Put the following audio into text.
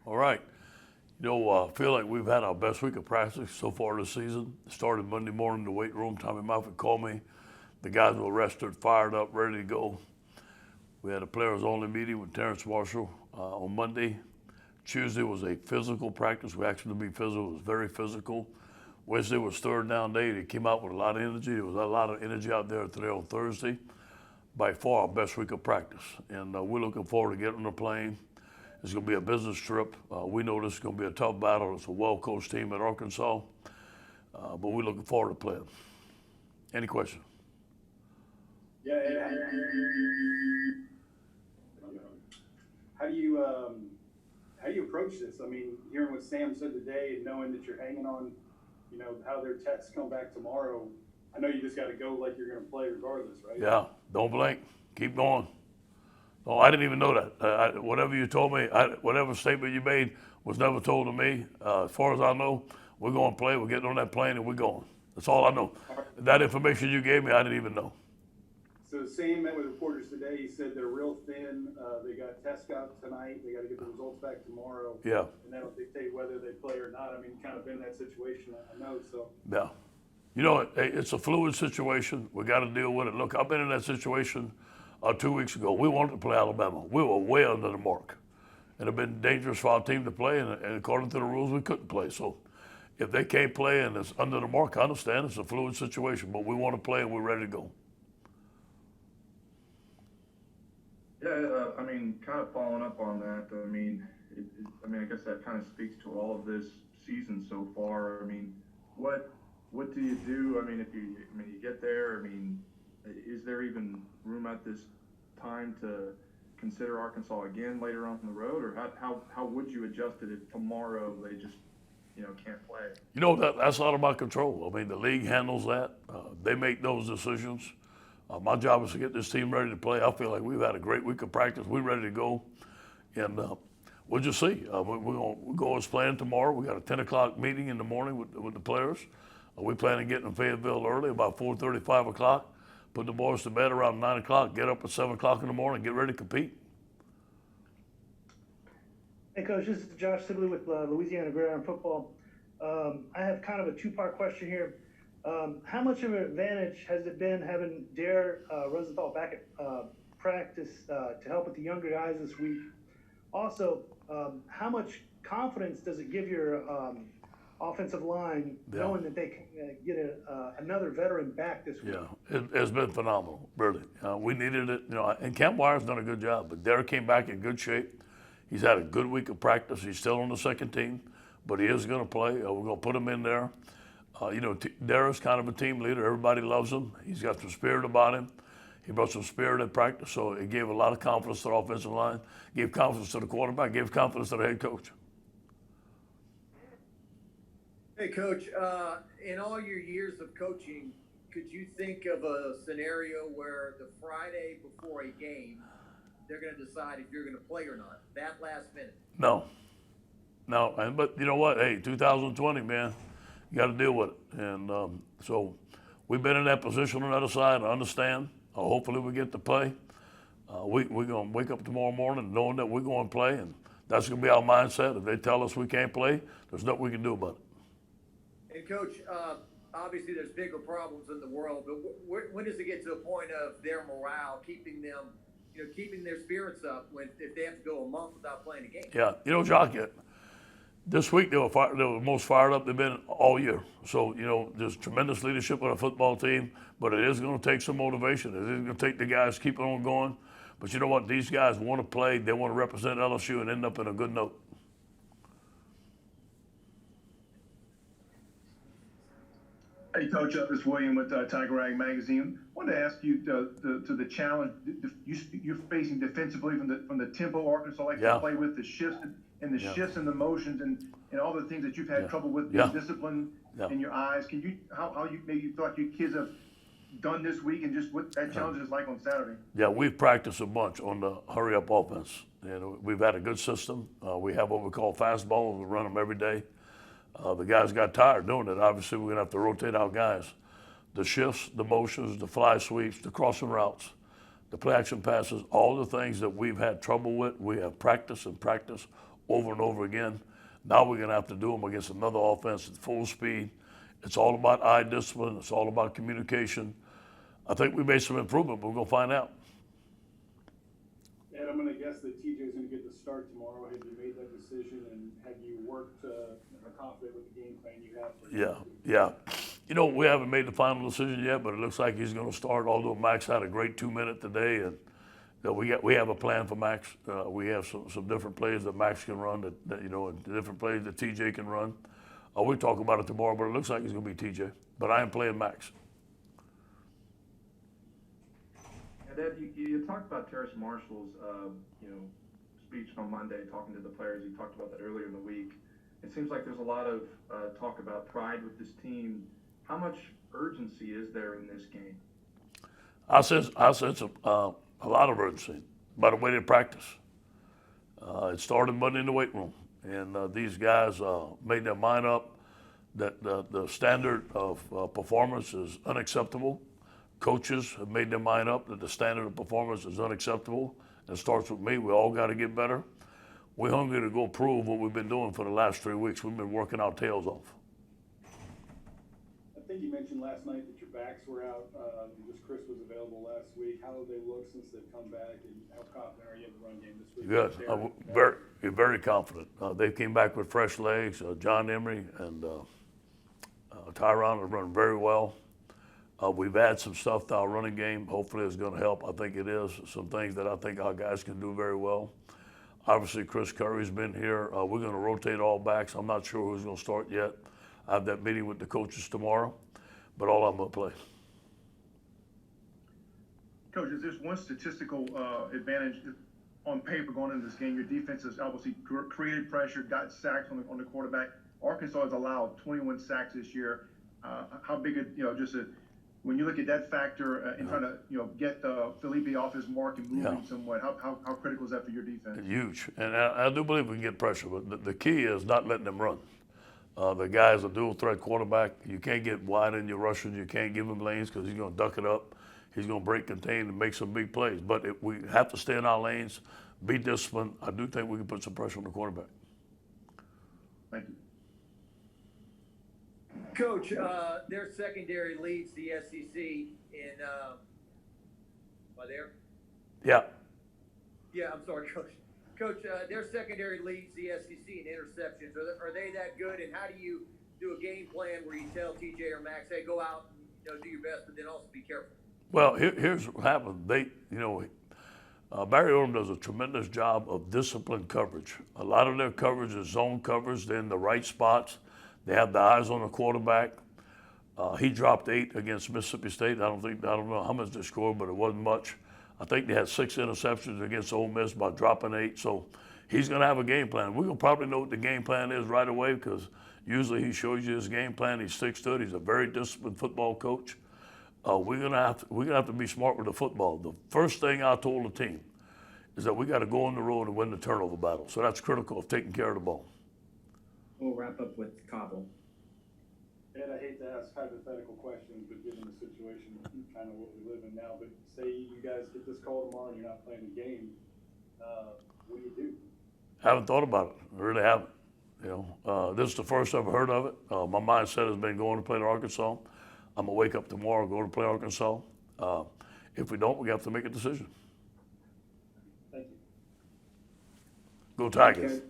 All right. I feel like we've had our best week of practice so far this season. Started Monday morning in the weight room. Tommy Moffitt called me. The guys were rested, fired up, ready to go. We had a players-only meeting with Terrence Marshall on Monday. Tuesday was a physical practice. We asked them to be physical. It was very physical. Wednesday was third down day. They came out with a lot of energy. There was a lot of energy out there today on Thursday. By far our best week of practice. And we're looking forward to getting on the plane. It's going to be a business trip. We know this is going to be a tough battle. It's a well-coached team at Arkansas. But we're looking forward to playing. Any questions? Yeah. How do you approach this? I mean, hearing what Sam said today and knowing that you're hanging on, how their tests come back tomorrow, I know you just got to go like you're going to play regardless, right? Yeah, don't blink. Keep going. Oh, I didn't even know that. Whatever you told me, whatever statement you made was never told to me. As far as I know, we're going to play. We're getting on that plane and we're going. That's all I know. That information you gave me, I didn't even know. So Sam met with reporters today. He said they're real thin. They got tests out tonight. They got to get the results back tomorrow. Yeah. And that'll dictate whether they play or not. I mean, kind of been in that situation, I know. So. Yeah. It's a fluid situation. We got to deal with it. Look, I've been in that situation 2 weeks ago. We wanted to play Alabama. We were way under the mark. It had been dangerous for our team to play, and according to the rules, we couldn't play. So if they can't play and it's under the mark, I understand it's a fluid situation, but we want to play and we're ready to go. Yeah, kind of following up on that. I guess that kind of speaks to all of this season so far. What do you do? If you get there. Is there even room at this time to consider Arkansas again later on the road, or how would you adjust it if tomorrow they just can't play? That's out of my control. The league handles that. They make those decisions. My job is to get this team ready to play. I feel like we've had a great week of practice. We're ready to go, and we'll just see. We're going to go as planned tomorrow. We got a 10 o'clock meeting in the morning with the players. We plan on getting in Fayetteville early, about 4:30, 5 o'clock. Put the boys to bed around 9 o'clock. Get up at 7 o'clock in the morning. Get ready to compete. Hey, Coach, this is Josh Sibley with Louisiana Gridiron Football. I have kind of a two-part question here. How much of an advantage has it been having Dare Rosenthal back at practice to help with the younger guys this week? Also, how much confidence does it give your offensive line knowing that they can get another veteran back this week? Yeah, it's been phenomenal, really. We needed it, and Kent Wire's done a good job, but Derek came back in good shape. He's had a good week of practice. He's still on the second team, but he is going to play. We're going to put him in there. Derek's kind of a team leader. Everybody loves him. He's got some spirit about him. He brought some spirit in practice, so it gave a lot of confidence to the offensive line, gave confidence to the quarterback, gave confidence to the head coach. Hey, Coach, in all your years of coaching, could you think of a scenario where the Friday before a game, they're going to decide if you're going to play or not, that last minute? No. But you know what? Hey, 2020, man, you got to deal with it. And so we've been in that position on the other side. I understand. Hopefully we get to play. We're going to wake up tomorrow morning knowing that we're going to play, and that's going to be our mindset. If they tell us we can't play, there's nothing we can do about it. And, Coach, obviously there's bigger problems in the world, but when does it get to a point of their morale, keeping their spirits up if they have to go a month without playing a game? Yeah, Jock, this week they were the most fired up they've been all year. So, there's tremendous leadership on a football team, but it is going to take some motivation. It is going to take the guys keeping on going. But you know what? These guys want to play. They want to represent LSU and end up in a good note. Hey, Coach, this is William with Tiger Rag Magazine. I wanted to ask you to the challenge you're facing defensively from the tempo Arkansas likes to play with, the shifts and the shifts and the motions and all the things that you've had trouble with, the discipline in your eyes. Can you how you maybe thought you kids have done this week and just what that challenge is like on Saturday? Yeah, we've practiced a bunch on the hurry-up offense. We've had a good system. We have what we call fastballs. We run them every day. The guys got tired doing it. Obviously, we're going to have to rotate our guys. The shifts, the motions, the fly sweeps, the crossing routes, the play action passes, all the things that we've had trouble with, we have practiced over and over again. Now we're going to have to do them against another offense at full speed. It's all about eye discipline. It's all about communication. I think we made some improvement, but we're going to find out. Ed, I'm going to guess that TJ's going to get the start tomorrow. Have you made that decision, and have you worked confident with the game plan you have? Yeah. You know, we haven't made the final decision yet, but it looks like he's going to start, although Max had a great 2-minute today. And we have a plan for Max. We have some different plays that Max can run, that you know, and different plays that TJ can run. We'll talk about it tomorrow, but it looks like it's going to be TJ. But I am playing Max. And Ed, you talked about Terrace Marshall's, speech on Monday, talking to the players. You talked about that earlier in the week. It seems like there's a lot of talk about pride with this team. How much urgency is there in this game? I sense a lot of urgency by the way they practice. It started Monday in the weight room, and these guys made their mind up that the standard of performance is unacceptable. Coaches have made their mind up that the standard of performance is unacceptable. It starts with me. We all got to get better. We're hungry to go prove what we've been doing for the last 3 weeks. We've been working our tails off. I think you mentioned last night that your backs were out. Just Chris was available last week. How have they looked since they've come back, and how confident are you in the run game this week? Good. Very confident. They came back with fresh legs. John Emery and Tyron have run very well. We've added some stuff to our running game. Hopefully it's going to help. I think it is. Some things that I think our guys can do very well. Obviously, Chris Curry's been here. We're going to rotate all backs. I'm not sure who's going to start yet. I have that meeting with the coaches tomorrow, but all I'm going to play. Coach, is there one statistical advantage on paper going into this game? Your defense has obviously created pressure, got sacks on the quarterback. Arkansas has allowed 21 sacks this year. How big when you look at that factor and trying to get Felipe off his mark and move him somewhat, how critical is that for your defense? Huge, and I do believe we can get pressure, but the key is not letting them run. The guy's a dual threat quarterback. You can't get wide in your rushing. You can't give him lanes because he's going to duck it up. He's going to break contain and make some big plays. But we have to stay in our lanes, be disciplined. I do think we can put some pressure on the quarterback. Thank you. Coach, their secondary leads the SEC in, am I there? Yeah. Yeah, I'm sorry, Coach. Coach, their secondary leads the SEC in interceptions. Are they that good? And how do you do a game plan where you tell TJ or Max, hey, go out and do your best, but then also be careful? Well, here's what happened. Barry Odom does a tremendous job of disciplined coverage. A lot of their coverage is zone coverage. They're in the right spots. They have the eyes on the quarterback. He dropped 8 against Mississippi State. I don't know how much they scored, but it wasn't much. I think they had 6 interceptions against Ole Miss by dropping 8. So he's going to have a game plan. We're going to probably know what the game plan is right away because usually he shows you his game plan. He sticks to it. He's a very disciplined football coach. We're gonna have to be smart with the football. The first thing I told the team is that we got to go on the road and win the turnover battle. So that's critical of taking care of the ball. We'll wrap up with Cobble. Ed, I hate to ask hypothetical questions, but given the situation, kind of what we live in now, but say you guys get this call tomorrow and you're not playing the game, what do you do? I haven't thought about it. I really haven't. This is the first I've heard of it. My mindset has been going to play to Arkansas. I'm going to wake up tomorrow, go to play Arkansas. If we don't, we have to make a decision. Thank you. Go Tigers. Okay.